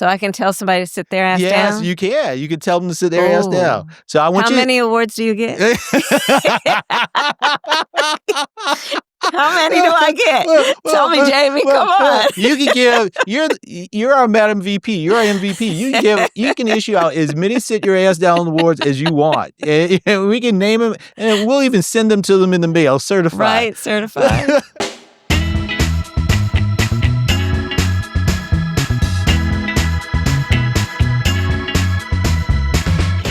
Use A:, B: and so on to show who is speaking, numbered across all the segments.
A: So I can tell somebody to sit their ass down?
B: Yes, you can. You can tell them to sit their ass down. So I want
A: How many awards do you get? How many do I get? Tell me, Jamie. Come on.
B: You can give. You're our Madam VP. You're our MVP. You can issue out as many sit your ass down awards as you want. And we can name them, and we'll even send them to them in the mail, certified.
A: Right, certified.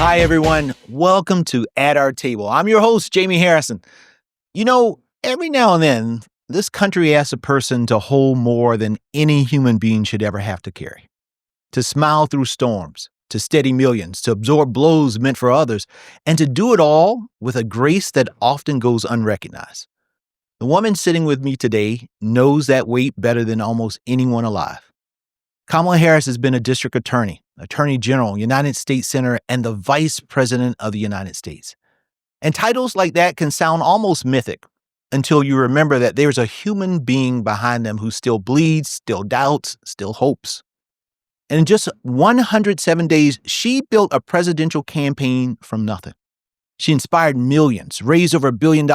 B: Hi, everyone. Welcome to At Our Table. I'm your host, Jaime Harrison. You know, every now and then, this country asks a person to hold more than any human being should ever have to carry. To smile through storms, to steady millions, to absorb blows meant for others, and to do it all with a grace that often goes unrecognized. The woman sitting with me today knows that weight better than almost anyone alive. Kamala Harris has been a district attorney, attorney general, United States Senator, and the vice president of the United States. And titles like that can sound almost mythic until you remember that there's a human being behind them who still bleeds, still doubts, still hopes. And in just 107 days, she built a presidential campaign from nothing. She inspired millions, raised over $1 billion,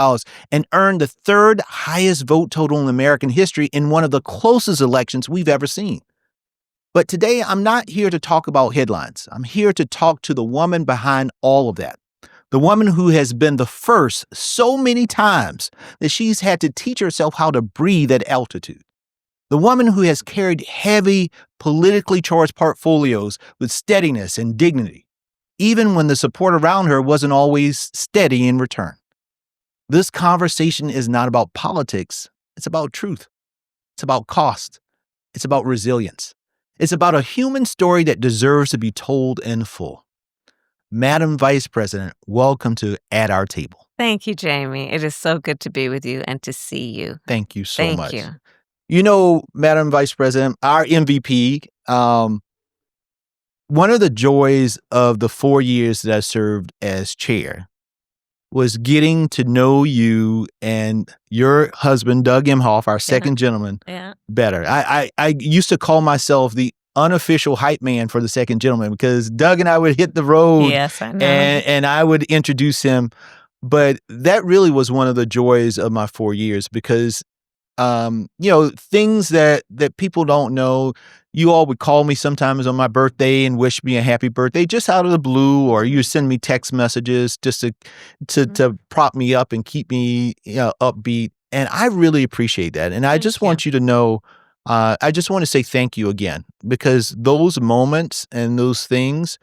B: and earned the third highest vote total in American history in one of the closest elections we've ever seen. But today, I'm not here to talk about headlines. I'm here to talk to the woman behind all of that. The woman who has been the first so many times that she's had to teach herself how to breathe at altitude. The woman who has carried heavy, politically charged portfolios with steadiness and dignity, even when the support around her wasn't always steady in return. This conversation is not about politics. It's about truth. It's about cost. It's about resilience. It's about a human story that deserves to be told in full. Madam Vice President, welcome to At Our Table.
A: Thank you, Jamie. It is so good to be with you and to see you.
B: Thank you so much.
A: Thank you.
B: You know, Madam Vice President, our MVP, one of the joys of the 4 years that I served as chair was getting to know you and your husband, Doug Emhoff, our second gentleman, better. I used to call myself the unofficial hype man for the second gentleman because Doug and I would hit the road.
A: Yes, I know.
B: And I would introduce him. But that really was one of the joys of my 4 years because, things that people don't know. You all would call me sometimes on my birthday and wish me a happy birthday just out of the blue, or you send me text messages just to prop me up and keep me upbeat. And I really appreciate that. And I just want you to know, I just want to say thank you again, because those moments and those things,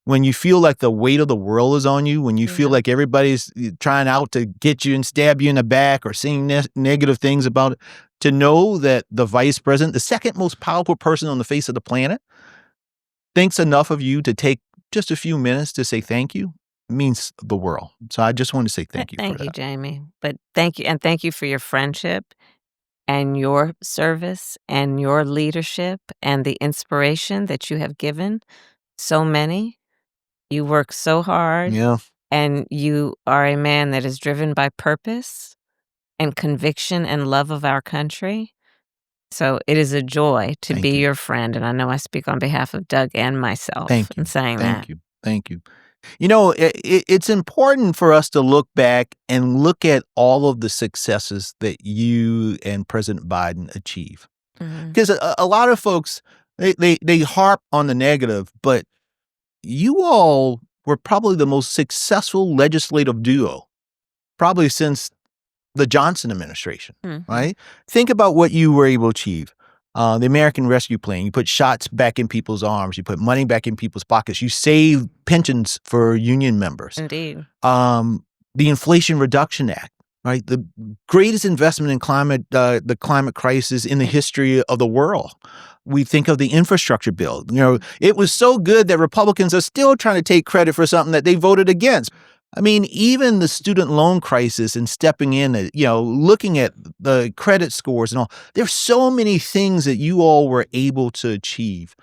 B: when you feel like the weight of the world is on you, when you feel like everybody's trying out to get you and stab you in the back or saying negative things about it, to know that the vice president, the second most powerful person on the face of the planet, thinks enough of you to take just a few minutes to say thank you means the world. So I just want to say thank you for that.
A: Thank you, Jamie. But thank you. And thank you for your friendship and your service and your leadership and the inspiration that you have given so many. You work so hard.
B: Yeah.
A: And you are a man that is driven by purpose and conviction and love of our country. So it is a joy to be your friend. And I know I speak on behalf of Doug and myself in saying that.
B: Thank you. You know, it's important for us to look back and look at all of the successes that you and President Biden achieve. Because a lot of folks, they harp on the negative, but you all were probably the most successful legislative duo, probably since the Johnson administration, right? Think about what you were able to achieve. The American Rescue Plan, you put shots back in people's arms, you put money back in people's pockets, you save pensions for union members.
A: Indeed.
B: The Inflation Reduction Act, right? The greatest investment in the climate crisis in the history of the world. We think of the infrastructure bill. You know, it was so good that Republicans are still trying to take credit for something that they voted against. I mean, even the student loan crisis and stepping in, looking at the credit scores and all, there's so many things that you all were able to achieve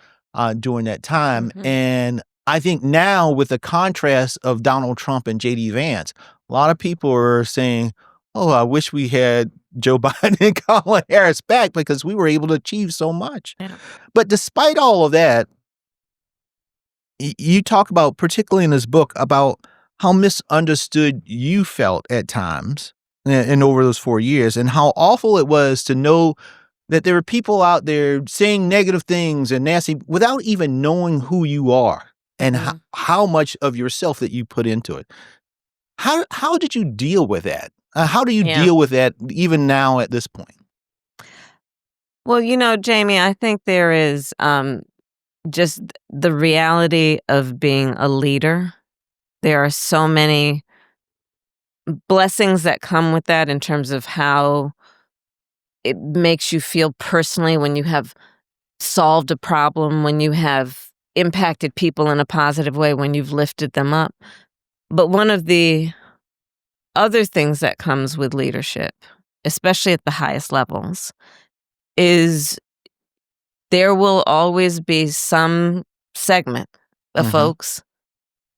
B: during that time. And I think now with the contrast of Donald Trump and J.D. Vance, a lot of people are saying, oh, I wish we had Joe Biden and Kamala Harris back because we were able to achieve so much. Yeah. But despite all of that, you talk about, particularly in this book, about how misunderstood you felt at times and over those 4 years, and how awful it was to know that there are people out there saying negative things and nasty without even knowing who you are and how much of yourself that you put into it. How did you deal with that? How do you deal with that even now at this point?
A: Well, Jaime, I think there is just the reality of being a leader. There are so many blessings that come with that in terms of how it makes you feel personally when you have solved a problem, when you have impacted people in a positive way, when you've lifted them up. But one of the other things that comes with leadership, especially at the highest levels, is there will always be some segment of folks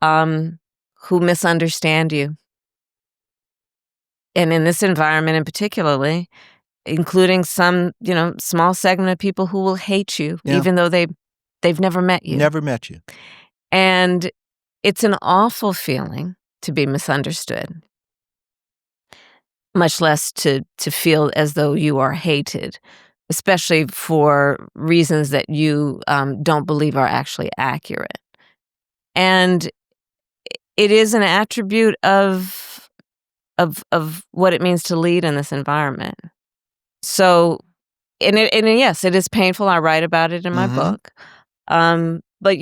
A: who misunderstand you. And in this environment in particularly, including some, small segment of people who will hate you, even though they've never met you.
B: Never met you.
A: And it's an awful feeling to be misunderstood, much less to feel as though you are hated, especially for reasons that you don't believe are actually accurate. And it is an attribute of what it means to lead in this environment. So, and yes, it is painful. I write about it in my book. But,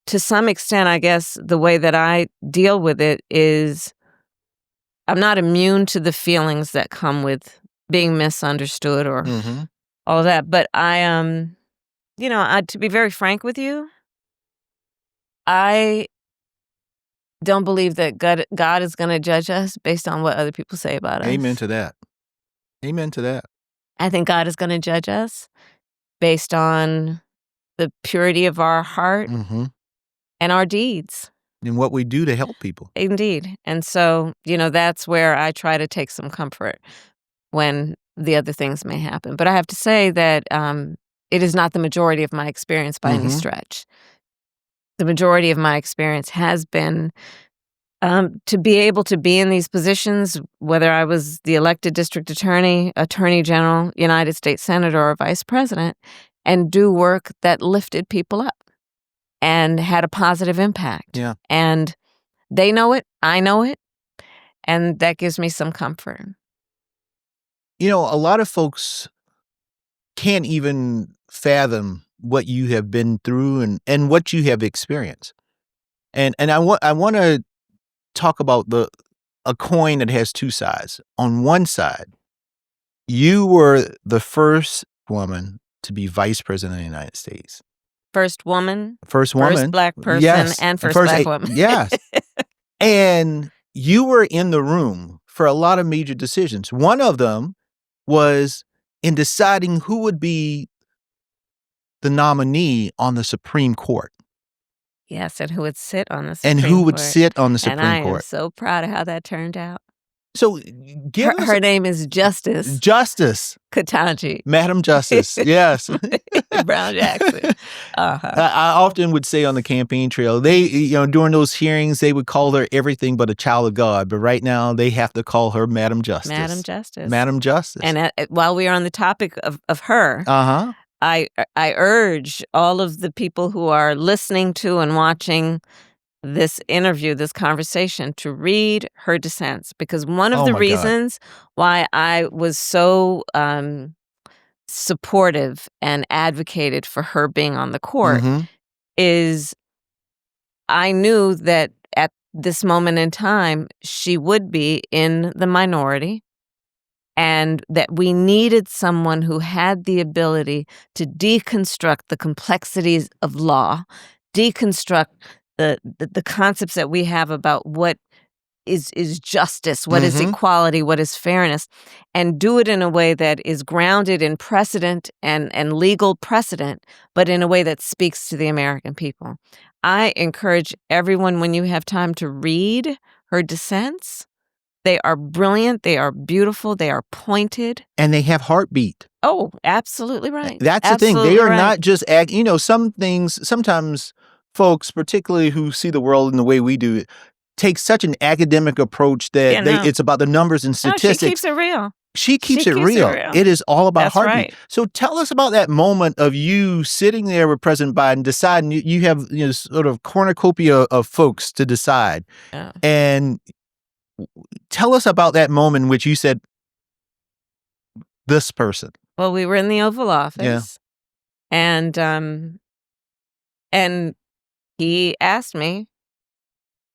A: to some extent, I guess the way that I deal with it is I'm not immune to the feelings that come with being misunderstood or all of that. But to be very frank with you, I don't believe that God is going to judge us based on what other people say about us.
B: Amen to that. Amen to that.
A: I think God is going to judge us based on the purity of our heart and our deeds.
B: And what we do to help people.
A: Indeed. And so, that's where I try to take some comfort when the other things may happen. But I have to say that it is not the majority of my experience by any stretch. The majority of my experience has been to be able to be in these positions, whether I was the elected district attorney, attorney general, United States senator, or vice president, and do work that lifted people up and had a positive impact.
B: Yeah.
A: And they know it, I know it, and that gives me some comfort.
B: A lot of folks can't even fathom what you have been through and what you have experienced. And I want to talk about a coin that has two sides. On one side, you were the first woman to be vice president of the United States.
A: First woman.
B: First
A: black person, and first black woman.
B: Yes. And you were in the room for a lot of major decisions. One of them was in deciding who would be the nominee on the Supreme Court.
A: Yes, and who would sit on the Supreme Court.
B: And who would sit on the Supreme Court.
A: And I am so proud of how that turned out.
B: So
A: her name is Justice Ketanji.
B: Madam Justice, yes.
A: Brown Jackson.
B: I often would say on the campaign trail, they, during those hearings, they would call her everything but a child of God. But right now, they have to call her Madam Justice.
A: Madam Justice.
B: Madam Justice.
A: And while we are on the topic of her, I urge all of the people who are listening to and watching this interview, this conversation, to read her dissents, because one of the reasons why I was so supportive and advocated for her being on the court is I knew that at this moment in time, she would be in the minority, and that we needed someone who had the ability to deconstruct the complexities of law, deconstruct the concepts that we have about what is justice, what is equality, what is fairness, and do it in a way that is grounded in precedent and legal precedent, but in a way that speaks to the American people. I encourage everyone, when you have time, to read her dissents. They are brilliant, they are beautiful, they are pointed.
B: And they have heartbeat.
A: Oh, absolutely right.
B: That's the thing. They are not just some things, sometimes folks, particularly who see the world in the way we do, take such an academic approach that it's about the numbers and
A: No,
B: statistics.
A: she keeps it real.
B: She keeps it real. It is all about
A: That's
B: heartbeat.
A: right.
B: So tell us about that moment of you sitting there with President Biden, deciding you have sort of cornucopia of folks to decide.
A: Yeah.
B: And tell us about that moment in which you said, this person.
A: Well, we were in the Oval Office.
B: Yeah.
A: And he asked me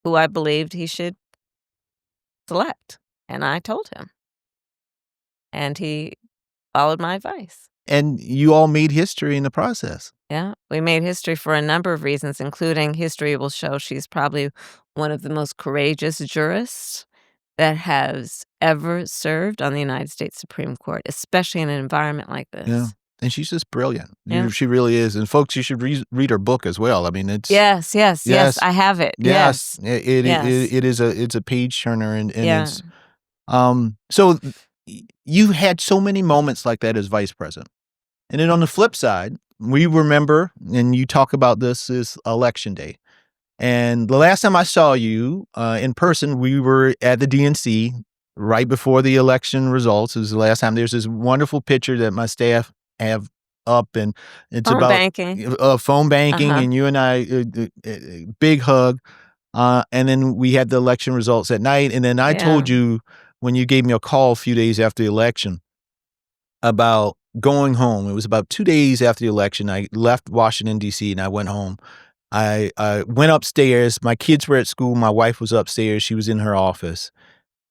A: who I believed he should select. And I told him. And he followed my advice.
B: And you all made history in the process.
A: Yeah, we made history for a number of reasons, including history will show she's probably one of the most courageous jurists that has ever served on the United States Supreme Court, especially in an environment like this.
B: Yeah. And she's just brilliant.
A: Yeah.
B: She really is. And folks, you should read her book as well. I mean, it's
A: yes. I have it.
B: Yes,
A: Yes.
B: it's a page turner, and it's so you had so many moments like that as vice president. And then on the flip side, we remember, and you talk about this, is election day. And the last time I saw you in person, we were at the DNC right before the election results. It was the last time. There's this wonderful picture that my staff have up, and it's
A: Phone
B: about
A: banking.
B: Phone banking, and you and I, big hug. And then we had the election results at night. And then I told you, when you gave me a call a few days after the election, about going home. It was about 2 days after the election. I left Washington, D.C., and I went home. I went upstairs. My kids were at school. My wife was upstairs. She was in her office.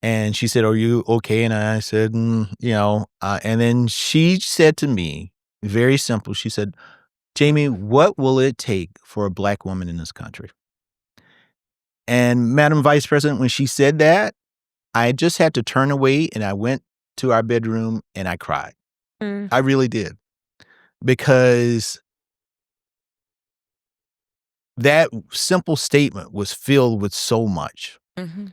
B: And she said, "Are you okay?" And I said, and then she said to me, very simple, she said, "Jaime, what will it take for a Black woman in this country?" And Madam Vice President, when she said that, I just had to turn away, and I went to our bedroom and I cried. I really did. Because that simple statement was filled with so much.
A: Mm-hmm.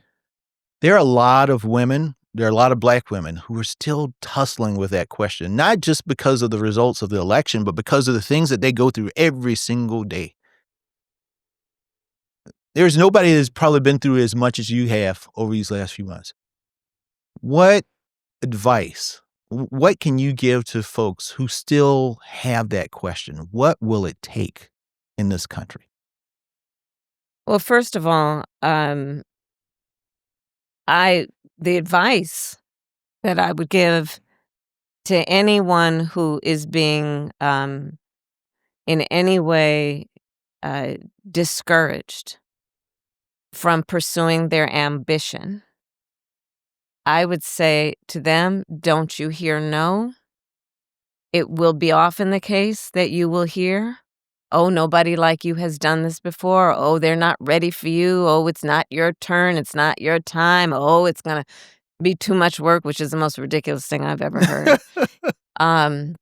B: There are a lot of women, there are a lot of Black women who are still tussling with that question, not just because of the results of the election, but because of the things that they go through every single day. There's nobody that's probably been through as much as you have over these last few months. What advice, what can you give to folks who still have that question? What will it take in this country?
A: Well, first of all, the advice that I would give to anyone who is being in any way discouraged from pursuing their ambition, I would say to them, don't you hear no? It will be often the case that you will hear, oh, nobody like you has done this before. Oh, they're not ready for you. Oh, it's not your turn. It's not your time. Oh, it's going to be too much work, which is the most ridiculous thing I've ever heard.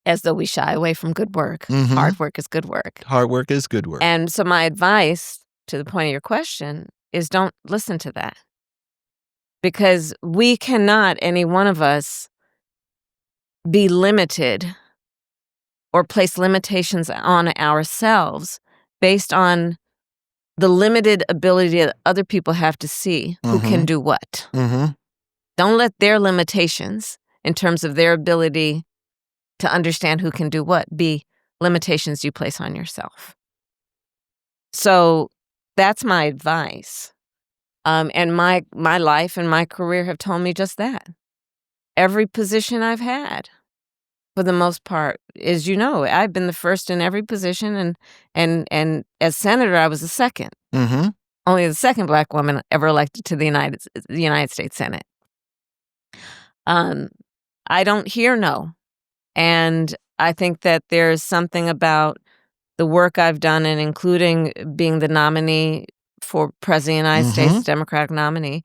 A: As though we shy away from good work.
B: Mm-hmm.
A: Hard work is good work.
B: Hard work is good work.
A: And so my advice, to the point of your question, is don't listen to that. Because we cannot, any one of us, be limited or place limitations on ourselves based on the limited ability that other people have to see who can do what.
B: Mm-hmm.
A: Don't let their limitations in terms of their ability to understand who can do what be limitations you place on yourself. So that's my advice. And my life and my career have told me just that. Every position I've had, for the most part, as you know, I've been the first in every position, and as senator, I was the second.
B: Mm-hmm.
A: Only the second Black woman ever elected to the United States Senate. I don't hear no, and I think that there's something about the work I've done, and including being the nominee for President of the United States, Democratic nominee,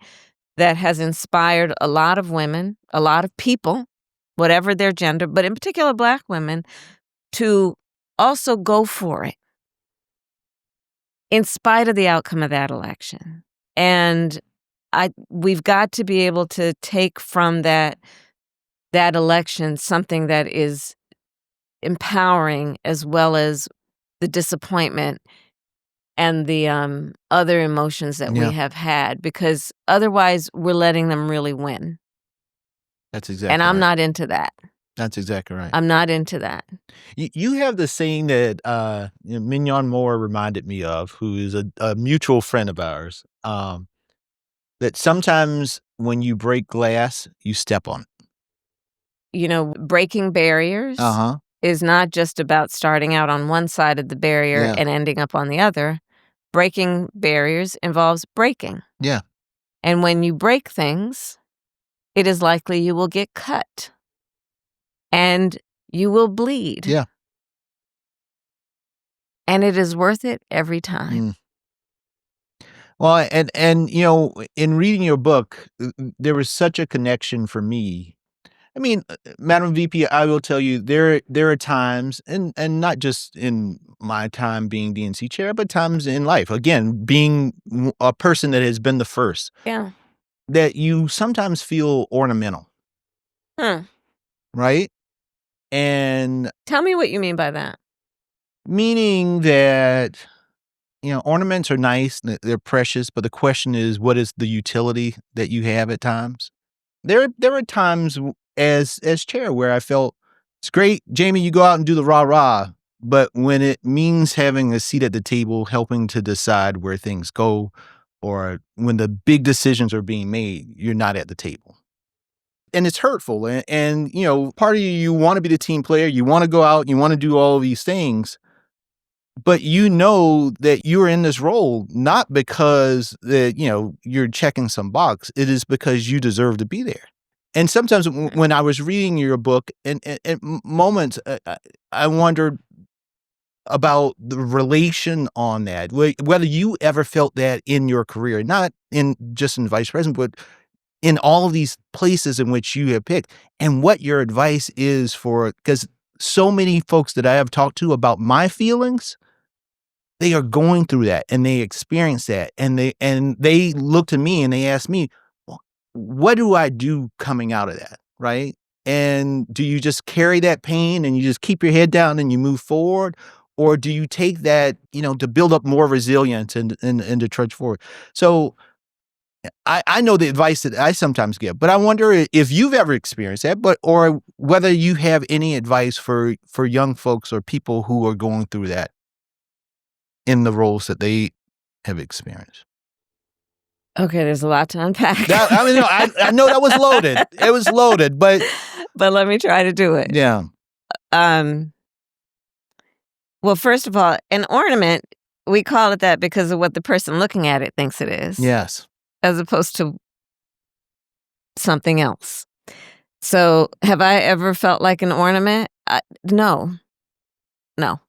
A: that has inspired a lot of women, a lot of people, whatever their gender, but in particular Black women, to also go for it in spite of the outcome of that election. And we've got to be able to take from that election something that is empowering, as well as the disappointment and the other emotions that we have had, because otherwise we're letting them really win.
B: That's exactly
A: And I'm
B: right.
A: not into that.
B: That's exactly right.
A: I'm not into that.
B: You have the saying that Mignon Moore reminded me of, who is a mutual friend of ours, that sometimes when you break glass, you step on it.
A: You know, breaking barriers is not just about starting out on one side of the barrier and ending up on the other. Breaking barriers involves breaking.
B: Yeah.
A: And when you break things, it is likely you will get cut and you will bleed.
B: Yeah.
A: And it is worth it every time.
B: Well, and you know, in reading your book, there was such a connection for me. I mean, Madam VP, I will tell you, there are times, and not just in my time being DNC chair, but times in life, again, being a person that has been the first,
A: Yeah.
B: that you sometimes feel ornamental, right? And
A: Tell me what you mean by that.
B: meaning that, you know, ornaments are nice, they're precious, but the question is, what is the utility that you have at times? There were times as chair where I felt, it's great, Jaime, you go out and do the rah-rah, but when it means having a seat at the table, helping to decide where things go, or when the big decisions are being made, you're not at the table. And it's hurtful. And you know, part of you want to be the team player, you want to go out, you want to do all of these things, but you know that you're in this role not because that, you know, you're checking some box. It is because you deserve to be there. And sometimes when I was reading your book, and moments, I wondered about the relation on that, whether you ever felt that in your career, not in just in vice president, but in all of these places in which you have picked, and what your advice is for, because so many folks that I have talked to about my feelings, they are going through that and they experience that, and they look to me and they ask me, well, what do I do coming out of that? Right. And do you just carry that pain and you just keep your head down and you move forward? Or do you take that, you know, to build up more resilience and to trudge forward? So I know the advice that I sometimes give, but I wonder if you've ever experienced that, or whether you have any advice for young folks or people who are going through that in the roles that they have experienced.
A: Okay, there's a lot to unpack.
B: I mean, no, I know that was loaded. It was loaded, but
A: let me try to do it.
B: Yeah.
A: Well, first of all, an ornament, we call it that because of what the person looking at it thinks it is.
B: Yes.
A: As opposed to something else. So, have I ever felt like an ornament? No. No.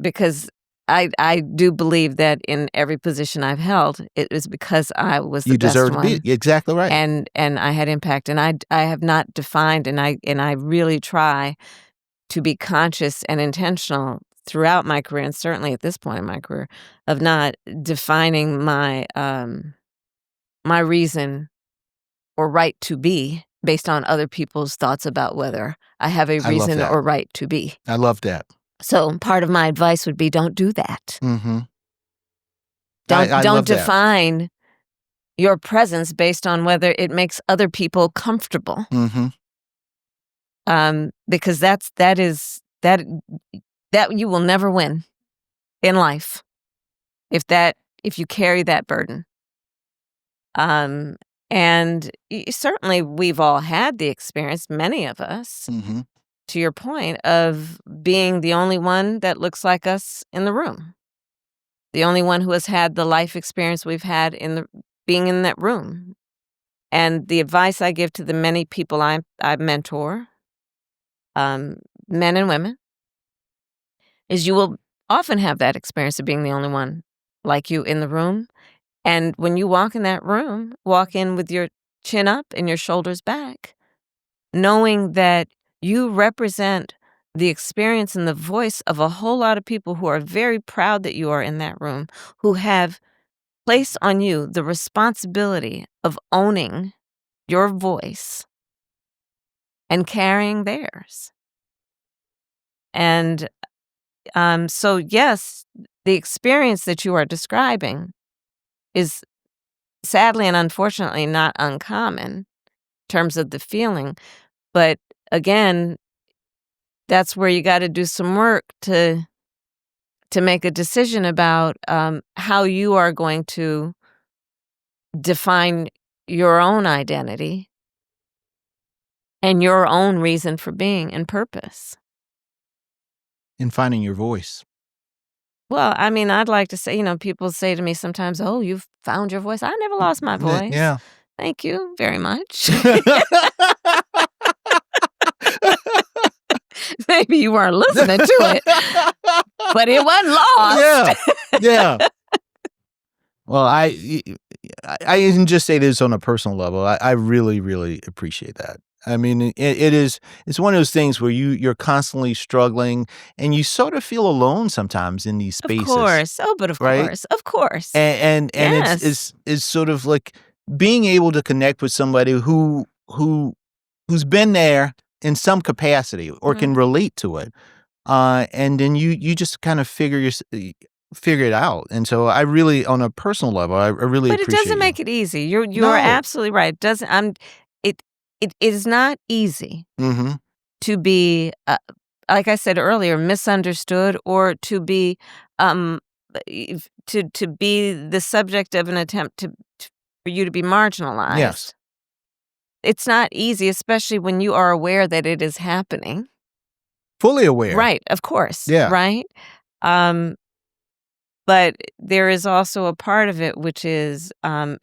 A: Because I do believe that in every position I've held, it is because I was the best one.
B: You deserve to be. Exactly right.
A: And I had impact, and I have not defined, and I really try to be conscious and intentional throughout my career, and certainly at this point in my career, of not defining my my reason or right to be based on other people's thoughts about whether I have a reason or right to be.
B: I love that.
A: So part of my advice would be, don't do that.
B: Mm-hmm.
A: Don't define your presence based on whether it makes other people comfortable.
B: Mm-hmm.
A: Because that you will never win in life if you carry that burden. And certainly we've all had the experience, many of us, to your point, of being the only one that looks like us in the room. The only one who has had the life experience we've had being in that room. And the advice I give to the many people I mentor, men and women, is you will often have that experience of being the only one like you in the room. And when you walk in that room, walk in with your chin up and your shoulders back, knowing that you represent the experience and the voice of a whole lot of people who are very proud that you are in that room, who have placed on you the responsibility of owning your voice and carrying theirs. And So yes, the experience that you are describing is sadly and unfortunately not uncommon in terms of the feeling. But again, that's where you got to do some work to make a decision about how you are going to define your own identity and your own reason for being and purpose.
B: In finding your voice.
A: Well, I mean, I'd like to say, people say to me sometimes, "Oh, you've found your voice." I never lost my voice.
B: Yeah.
A: Thank you very much. Maybe you weren't listening to it, but it wasn't lost.
B: Yeah. Well, I can just say this on a personal level. I really, really appreciate that. I mean, it's one of those things where you're constantly struggling and you sort of feel alone sometimes in these
A: Of
B: spaces.
A: course. Oh, but of
B: right?
A: course.
B: And
A: Yes.
B: it's sort of like being able to connect with somebody who's been there in some capacity or can relate to it. And then you just kind of figure it out. And so I really, on a personal level, I really
A: But it
B: appreciate
A: doesn't
B: you.
A: make it easy. You're
B: No.
A: absolutely right. It is not easy
B: Mm-hmm.
A: to be like I said earlier, misunderstood, or to be to be the subject of an attempt for you to be marginalized.
B: Yes.
A: It's not easy, especially when you are aware that it is happening.
B: Fully aware.
A: Right, of course.
B: Yeah.
A: Right? But there is also a part of it which is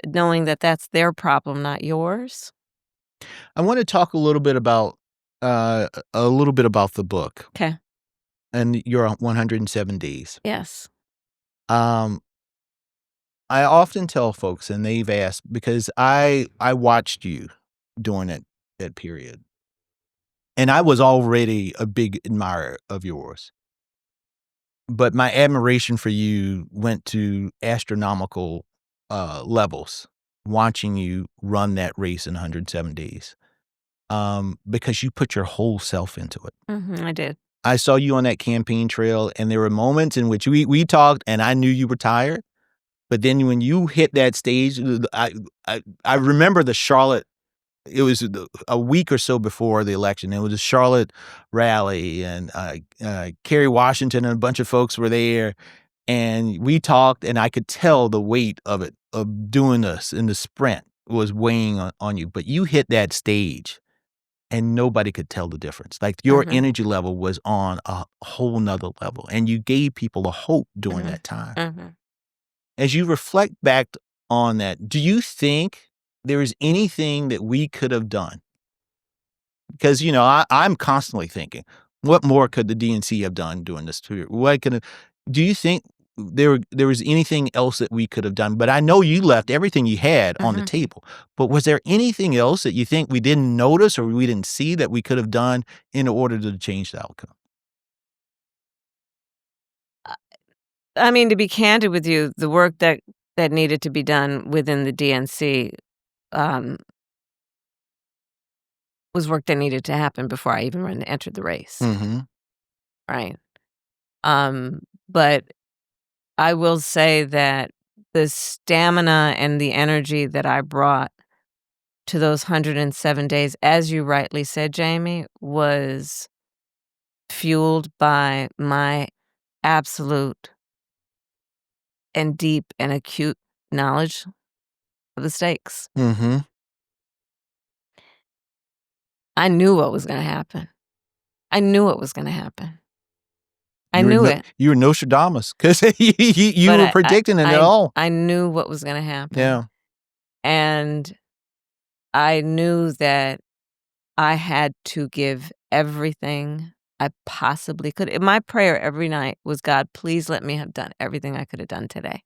A: knowing that that's their problem, not yours.
B: I want to talk a little bit about the book
A: Okay.
B: and your 107 days.
A: Yes.
B: Um, I often tell folks, and they've asked, because I watched you during that period, and I was already a big admirer of yours. But my admiration for you went to astronomical levels watching you run that race in 107 days, because you put your whole self into it.
A: I did.
B: I saw you on that campaign trail, and there were moments in which we talked, and I knew you were tired. But then when you hit that stage, I remember the Charlotte. It was a week or so before the election. It was a Charlotte rally, and Kerry Washington and a bunch of folks were there, and we talked, and I could tell the weight of it, of doing this in the sprint, was weighing on you. But you hit that stage, and nobody could tell the difference. Like, your energy level was on a whole nother level, and you gave people a hope during that time. As you reflect back on that, do you think there is anything that we could have done? Because, I'm constantly thinking, what more could the DNC have done during this period? Do you think there was anything else that we could have done? But I know you left everything you had on the table. But was there anything else that you think we didn't notice or we didn't see that we could have done in order to change the outcome?
A: I mean, to be candid with you, the work that needed to be done within the DNC was work that needed to happen before I even entered the race. Right. But I will say that the stamina and the energy that I brought to those 107 days, as you rightly said, Jaime, was fueled by my absolute and deep and acute knowledge of the stakes. I knew what was going to happen. I knew it was going to happen. I knew it.
B: You were Nostradamus, because you were predicting it all.
A: I knew what was going to happen.
B: Yeah.
A: And I knew that I had to give everything I possibly could. My prayer every night was, God, please let me have done everything I could have done today.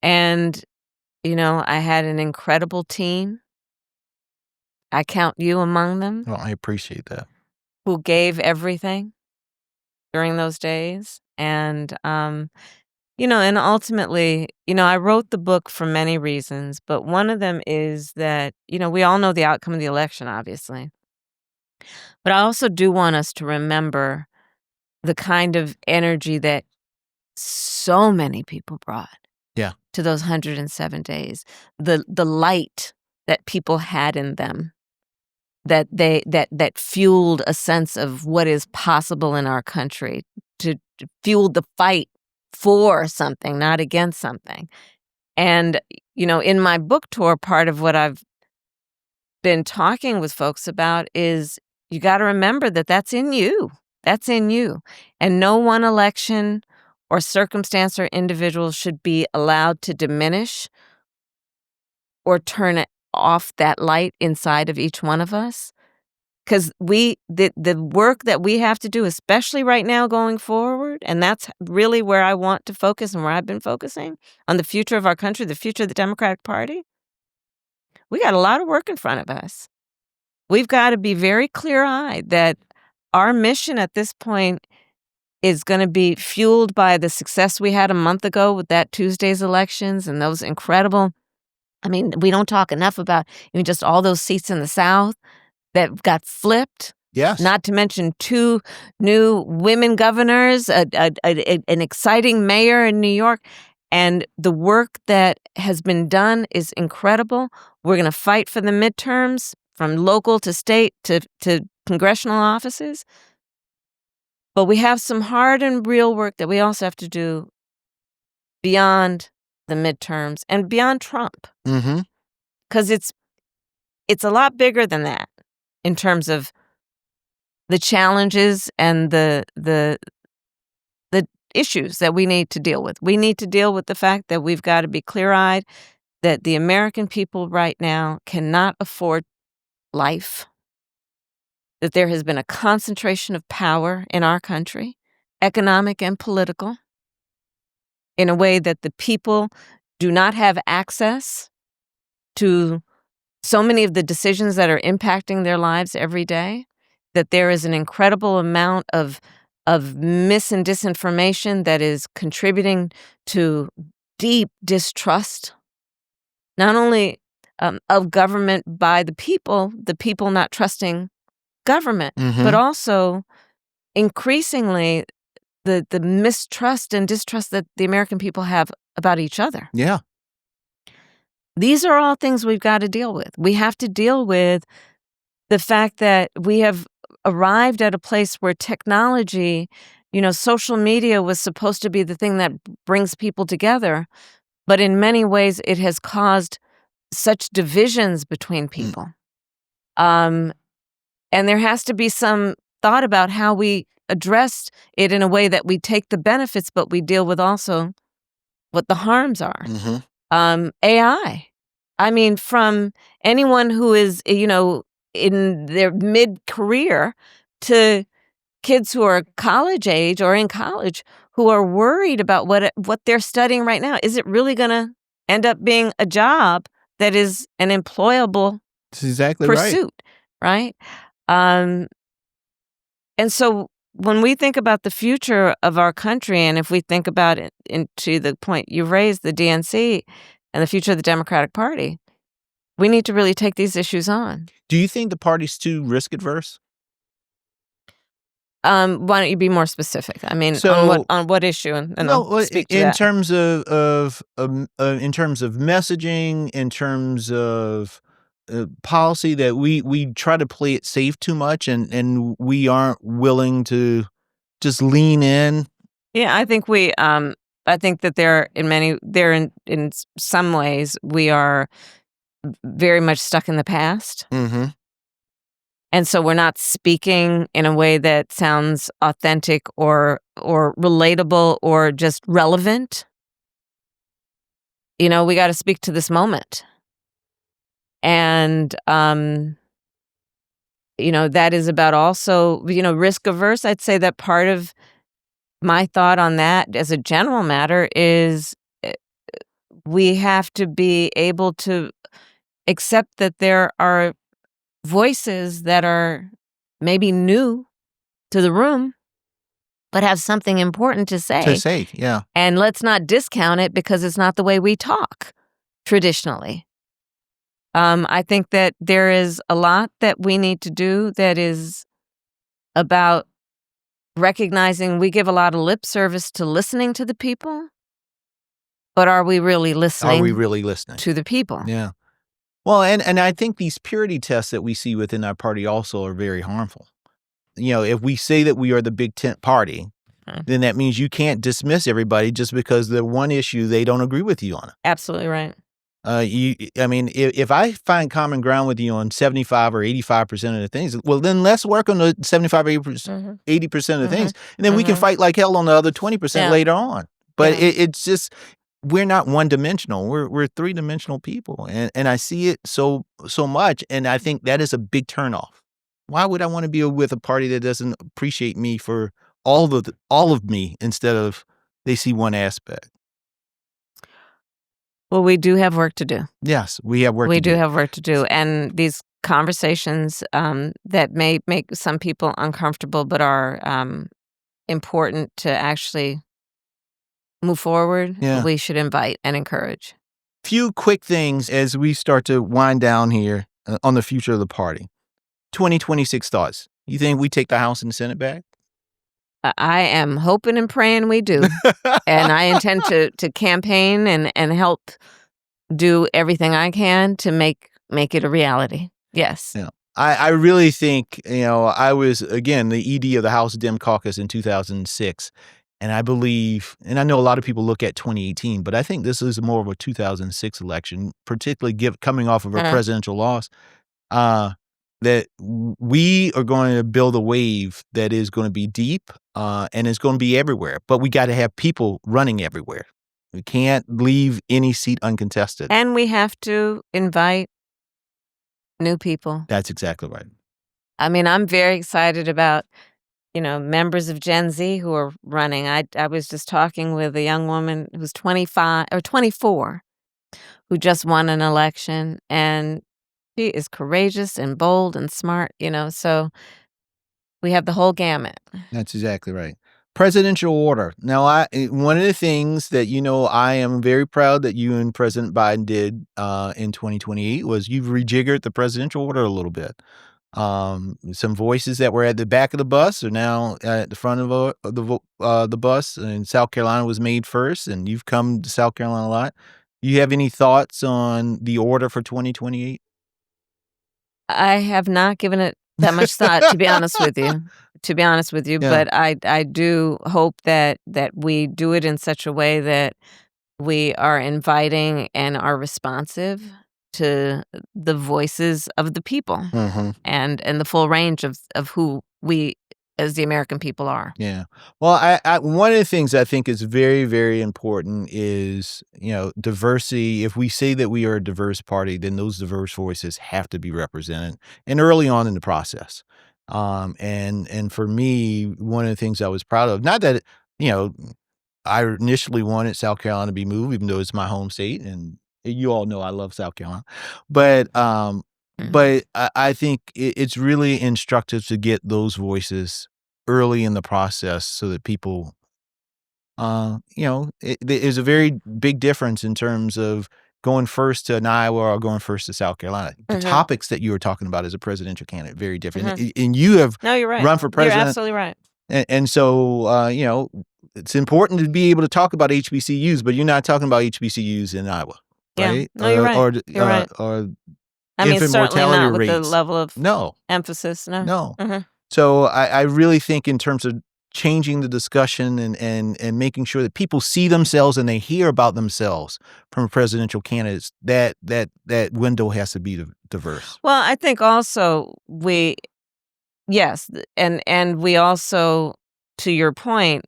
A: And, I had an incredible team. I count you among them.
B: Well, I appreciate that.
A: Who gave everything during those days. And, and ultimately, I wrote the book for many reasons, but one of them is that, we all know the outcome of the election, obviously. But I also do want us to remember the kind of energy that so many people brought to those 107 days, the light that people had in them, that fueled a sense of what is possible in our country, to fuel the fight for something, not against something. And, in my book tour, part of what I've been talking with folks about is you got to remember that that's in you. That's in you. And no one election or circumstance or individual should be allowed to diminish or turn it off that light inside of each one of us. Because the work that we have to do, especially right now going forward, and that's really where I want to focus and where I've been focusing, on the future of our country, the future of the Democratic Party, we got a lot of work in front of us. We've got to be very clear-eyed that our mission at this point is going to be fueled by the success we had a month ago with that Tuesday's elections and those incredible, we don't talk enough about just all those seats in the South that got flipped.
B: Yes.
A: Not to mention 2 new women governors, an exciting mayor in New York. And the work that has been done is incredible. We're going to fight for the midterms, from local to state to congressional offices. But we have some hard and real work that we also have to do beyond the midterms and beyond Trump.
B: Mm-hmm.
A: Because it's a lot bigger than that in terms of the challenges and the issues that we need to deal with. We need to deal with the fact that we've got to be clear-eyed that the American people right now cannot afford life, that there has been a concentration of power in our country, economic and political, in a way that the people do not have access to so many of the decisions that are impacting their lives every day, that there is an incredible amount of mis and disinformation that is contributing to deep distrust, not only of government by the people not trusting government, but also increasingly the mistrust and distrust that the American people have about each other.
B: Yeah.
A: These are all things we've got to deal with. We have to deal with the fact that we have arrived at a place where technology, social media was supposed to be the thing that brings people together, but in many ways it has caused such divisions between people. And there has to be some thought about how we address it in a way that we take the benefits, but we deal with also what the harms are. AI. From anyone who is, in their mid-career to kids who are college age or in college who are worried about what they're studying right now. Is it really going to end up being a job that is an employable
B: That's exactly
A: pursuit, right? And so when we think about the future of our country, and if we think about it into the point you've raised, the DNC and the future of the Democratic Party, we need to really take these issues on.
B: Do you think the party's too risk adverse?
A: Why don't you be more specific? On what issue? And I'll speak to
B: in
A: that.
B: terms of in terms of messaging, in terms of policy, that we try to play it safe too much, and we aren't willing to just lean in.
A: Yeah, I think I think that in some ways we are very much stuck in the past. And so we're not speaking in a way that sounds authentic or relatable or just relevant. We got to speak to this moment. And, that is about also, risk averse. I'd say that part of my thought on that as a general matter is we have to be able to accept that there are voices that are maybe new to the room, but have something important to say.
B: Yeah.
A: And let's not discount it because it's not the way we talk traditionally. I think that there is a lot that we need to do that is about recognizing we give a lot of lip service to listening to the people, but are we really listening?
B: Are we really listening
A: to the people?
B: Yeah. Well, and I think these purity tests that we see within our party also are very harmful. If we say that we are the big tent party, then that means you can't dismiss everybody just because the one issue they don't agree with you on it.
A: Absolutely right.
B: If I find common ground with you on 75 or 85% of the things, well, then let's work on the 75, 80% of the things, and then we can fight like hell on the other 20% later on. But it's just, we're not one-dimensional. We're three-dimensional people, and I see it so much, and I think that is a big turnoff. Why would I want to be with a party that doesn't appreciate me for all of me instead of they see one aspect?
A: Well, we do have work to do.
B: Yes, we have work to do.
A: We do have work to do. And these conversations that may make some people uncomfortable but are important to actually move forward, we should invite and encourage.
B: Few quick things as we start to wind down here on the future of the party. 2026 thoughts. You think we take the House and the Senate back?
A: I am hoping and praying we do. And I intend to campaign and help do everything I can to make it a reality. Yes.
B: Yeah. I really think, I was, again, the ED of the House Dem Caucus in 2006. And I believe, and I know a lot of people look at 2018, but I think this is more of a 2006 election, particularly coming off of a presidential loss, that we are going to build a wave that is going to be deep and it's going to be everywhere. But we got to have people running everywhere. We can't leave any seat uncontested.
A: And we have to invite new people.
B: That's exactly right.
A: I mean, I'm very excited about, members of Gen Z who are running. I was just talking with a young woman who's 25 or 24 who just won an election, and she is courageous and bold and smart, so we have the whole gamut.
B: That's exactly right. Presidential order. Now, one of the things that, I am very proud that you and President Biden did in 2028 was you've rejiggered the presidential order a little bit. Some voices that were at the back of the bus are now at the front of the bus, and South Carolina was made first, and you've come to South Carolina a lot. You have any thoughts on the order for 2028?
A: I have not given it that much thought, to be honest with you.
B: Yeah.
A: But I do hope that we do it in such a way that we are inviting and are responsive to the voices of the people and the full range of who we as the American people are.
B: Yeah. Well, I one of the things I think is very, very important is, diversity. If we say that we are a diverse party, then those diverse voices have to be represented, and early on in the process. And for me, one of the things I was proud of, not that, I initially wanted South Carolina to be moved, even though it's my home state, and you all know I love South Carolina, but I think it's really instructive to get those voices early in the process so that people, there's a very big difference in terms of going first to an Iowa or going first to South Carolina. The topics that you were talking about as a presidential candidate, very different. And you have
A: you're right.
B: run for president.
A: You're absolutely right.
B: And so, it's important to be able to talk about HBCUs, but you're not talking about HBCUs in Iowa, right?
A: No, you're right. You're right.
B: Or
A: I mean,
B: infant
A: certainly
B: mortality
A: not with
B: rates.
A: the level of
B: No.
A: emphasis. No.
B: So I really think in terms of changing the discussion and making sure that people see themselves and they hear about themselves from presidential candidates, that window has to be diverse.
A: Well, I think also yes, and we also, to your point,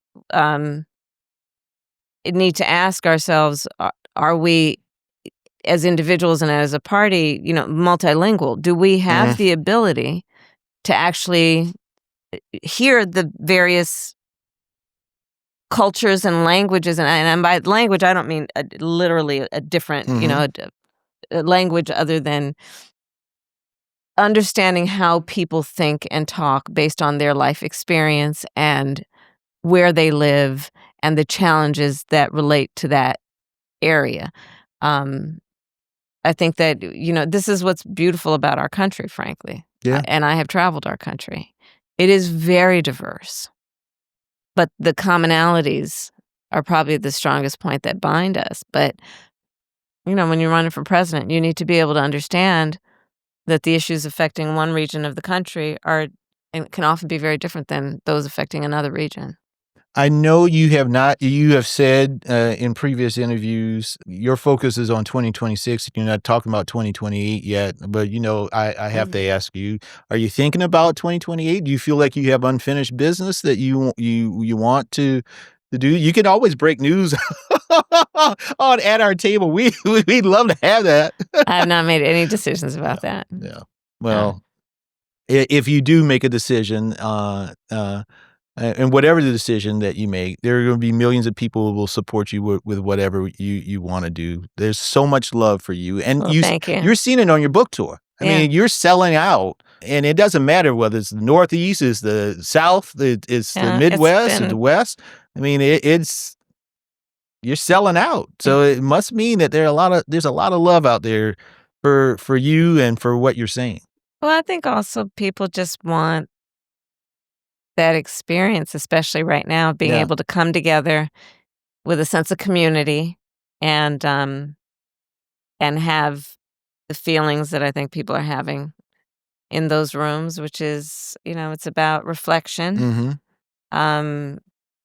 A: need to ask ourselves, are we, as individuals and as a party, multilingual? Do we have the ability to actually hear the various cultures and languages? And by language, I don't mean literally a different, a language other than understanding how people think and talk based on their life experience and where they live and the challenges that relate to that area. I think that, this is what's beautiful about our country, frankly.
B: Yeah.
A: And I have traveled our country. It is very diverse. but the commonalities are probably the strongest point that bind us. But, when you're running for president, you need to be able to understand that the issues affecting one region of the country are and can often be very different than those affecting another region.
B: I know you have said in previous interviews, your focus is on 2026. You're not talking about 2028 yet, but I have to ask you, are you thinking about 2028? Do you feel like you have unfinished business that you want to do? You can always break news on At Our Table. We'd love to have that.
A: I have not made any decisions about that.
B: Yeah. Well, if you do make a decision, and whatever the decision that you make, there are going to be millions of people who will support you with whatever you want to do. There's so much love for you. And
A: thank you.
B: You're seeing it on your book tour. I mean, you're selling out. And it doesn't matter whether it's the Northeast, it's the South, it's the Midwest, or the West. I mean, you're selling out. So it must mean that there's a lot of love out there for you and for what you're saying.
A: Well, I think also people just want that experience, especially right now, being able to come together with a sense of community and have the feelings that I think people are having in those rooms, which is, it's about reflection.
B: Mm-hmm.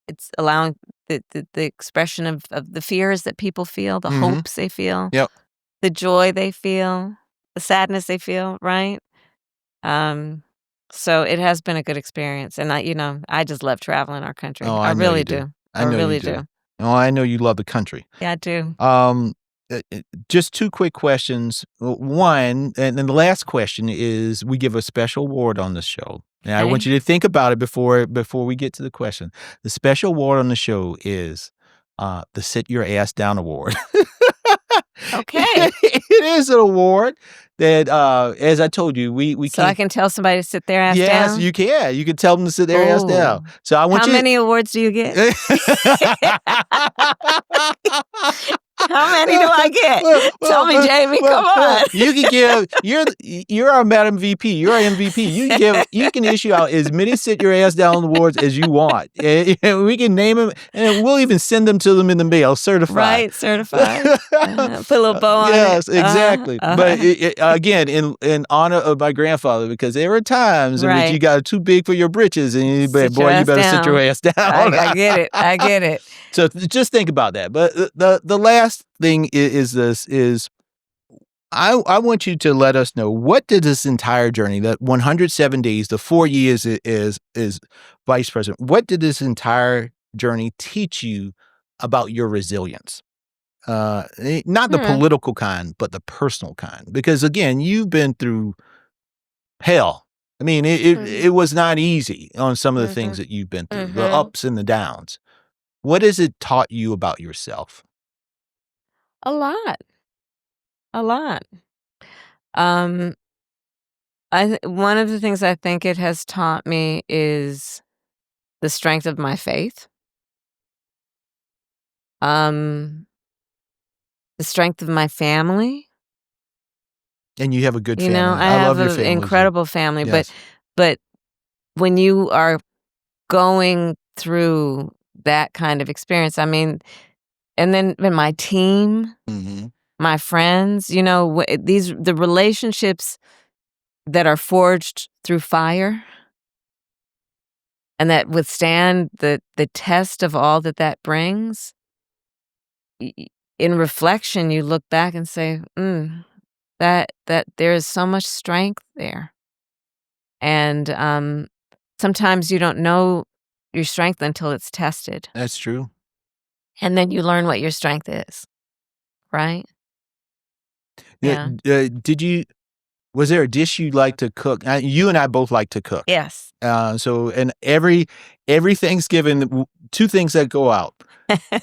A: It's allowing the expression of the fears that people feel, the hopes they feel, the joy they feel, the sadness they feel, right? So it has been a good experience, and I just love traveling our country.
B: Oh,
A: I really do. I really do.
B: Oh, I know you love the country.
A: Yeah, I do.
B: Just two quick questions. One, and then the last question is, we give a special award on the show. And I want you to think about it before we get to the question. The special award on the show is the Sit Your Ass Down Award.
A: Okay.
B: It is an award that, as I told you, we
A: So I can tell somebody to sit their ass down?
B: Yes, you can. You can tell them to sit their ass down. So I want
A: How many awards do you get? How many do I get? Tell me, Jamie. Come on.
B: You can give. You're our Madam VP. You're our MVP. You can issue out as many Sit Your Ass Down awards as you want. And we can name them, and we'll even send them to them in the mail, certified.
A: Right, certified. Put a little bow on it.
B: Yes, exactly. But again, in honor of my grandfather, because there are times in which you got too big for your britches, and you better sit your ass down.
A: I get it. I get it.
B: So just think about that. But the last thing is this: I want you to let us know, what did this entire journey, that 107 days, the 4 years is vice president, what did this entire journey teach you about your resilience? Not the political kind, but the personal kind. Because again, you've been through hell. I mean, it was not easy on some of the things that you've been through, the ups and the downs. What has it taught you about yourself?
A: A lot. One of the things I think it has taught me is the strength of my faith. The strength of my family.
B: And you have a good family.
A: I
B: love
A: have
B: your family.
A: An incredible family,
B: yes.
A: but when you are going through that kind of experience, I mean, and then my team, my friends, the relationships that are forged through fire and that withstand the test of all that brings. In reflection, you look back and say, that there is so much strength there. And sometimes you don't know your strength until it's tested.
B: That's true.
A: And then you learn what your strength is, right?
B: Yeah. Was there a dish you like to cook? You and I both like to cook.
A: Yes.
B: So, and every Thanksgiving, two things that go out.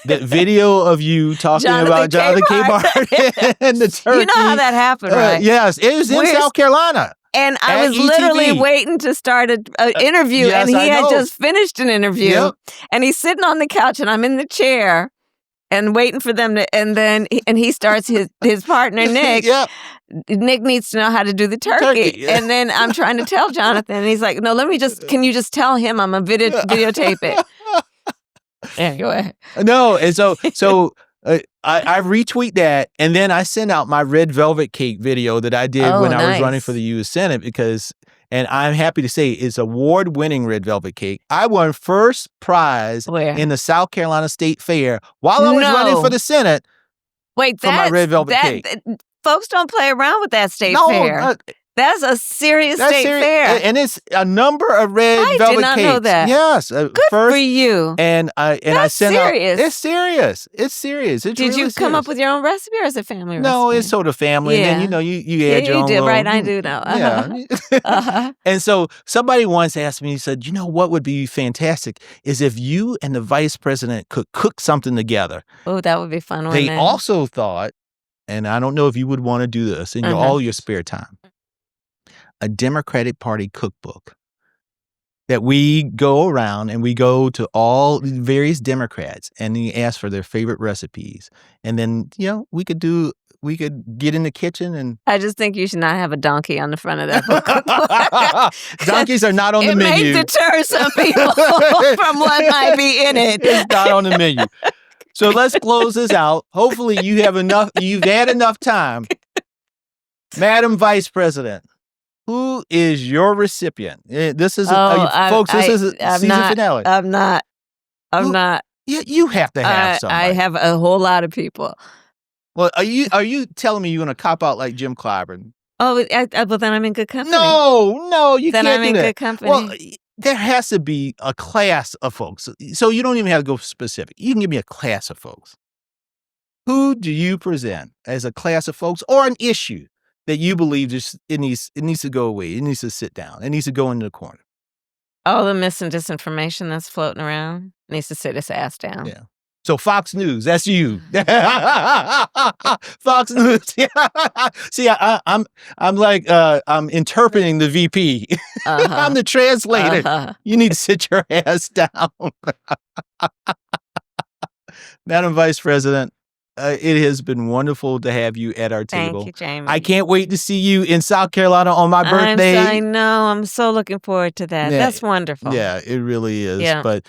B: That video of you talking about Jonathan Capehart and the turkey.
A: You know how that happened, right?
B: Yes. It was in South Carolina.
A: And I was literally waiting to start an interview, and he had just finished an interview, and he's sitting on the couch, and I'm in the chair, and waiting for them to, and he starts his partner Nick. Nick needs to know how to do the turkey. And then I'm trying to tell Jonathan, and he's like, "No, can you just tell him I'm gonna videotape it?" Anyway.
B: No, and so I retweet that, and then I send out my red velvet cake video that I did when I was running for the U.S. Senate and I'm happy to say it's award-winning red velvet cake. I won first prize in the South Carolina State Fair while I was running for the Senate.
A: Wait,
B: for my red velvet cake.
A: Folks don't play around with that state fair. That's a serious state fair.
B: And it's a number of red velvet cakes. I did not know that. Yes.
A: Good for you.
B: And I sent out. It's serious. It's serious.
A: Did you come up with your own recipe or is it family recipe?
B: No, it's sort of family. Yeah. And then, you add your own.
A: You did, right? I do know.
B: Yeah. And so somebody once asked me, he said, what would be fantastic is if you and the vice president could cook something together.
A: Oh, that would be fun.
B: They also thought, and I don't know if you would want to do this in all your spare time, a Democratic Party cookbook that we go around and we go to all various Democrats and we ask for their favorite recipes. And then, we could get in the kitchen and...
A: I just think you should not have a donkey on the front of that book.
B: Donkeys are not on the menu.
A: It may deter some people from what might be in it.
B: It's not on the menu. So let's close this out. Hopefully you've had enough time. Madam Vice President, who is your recipient? This is, folks, this is a season finale.
A: I'm not.
B: You have to have somebody.
A: I have a whole lot of people.
B: Well, are you telling me you're going to cop out like Jim Clyburn?
A: Oh, well, then I'm in good company.
B: No, you can't do that.
A: Then I'm in good company.
B: Well, there has to be a class of folks. So you don't even have to go specific. You can give me a class of folks. Who do you present as a class of folks or an issue that you believe it needs to go away? It needs to sit down. It needs to go into the corner.
A: All the mis and disinformation that's floating around needs to sit its ass down.
B: Yeah. So Fox News, that's you. Fox News. See, I'm like I'm interpreting the VP. I'm the translator. You need to sit your ass down. Madam Vice President, it has been wonderful to have you at our table.
A: Thank you, Jaime.
B: I can't wait to see you in South Carolina on my birthday.
A: I know. I'm so looking forward to that. Yeah, that's wonderful.
B: Yeah, it really is. Yeah. But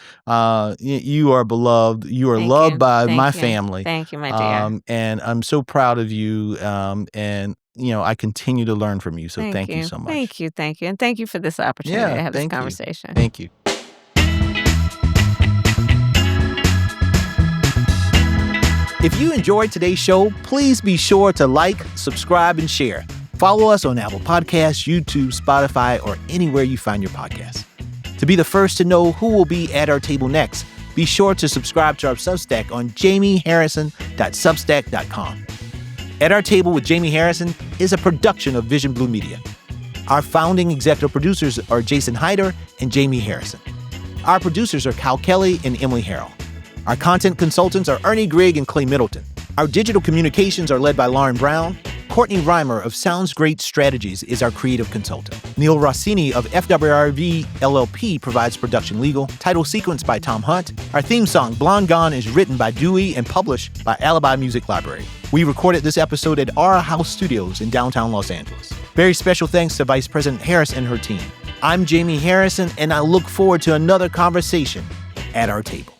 B: you are beloved. You are loved by my family.
A: Thank you, my dear.
B: And I'm so proud of you. And I continue to learn from you. So thank you so much.
A: Thank you. And thank you for this opportunity to have this conversation.
B: Thank you. If you enjoyed today's show, please be sure to like, subscribe, and share. Follow us on Apple Podcasts, YouTube, Spotify, or anywhere you find your podcasts. To be the first to know who will be at our table next, be sure to subscribe to our Substack on jamieharrison.substack.com. At Our Table with Jaime Harrison is a production of Vision Blue Media. Our founding executive producers are Jason Hyder and Jaime Harrison. Our producers are Kyle Kelly and Emily Harrell. Our content consultants are Ernie Grigg and Clay Middleton. Our digital communications are led by Lauren Brown. Courtney Reimer of Sounds Great Strategies is our creative consultant. Neil Rossini of FWRV LLP provides production legal. Title sequence by Tom Hunt. Our theme song, Blonde Gone, is written by Dewey and published by Alibi Music Library. We recorded this episode at Aura House Studios in downtown Los Angeles. Very special thanks to Vice President Harris and her team. I'm Jaime Harrison, and I look forward to another conversation at our table.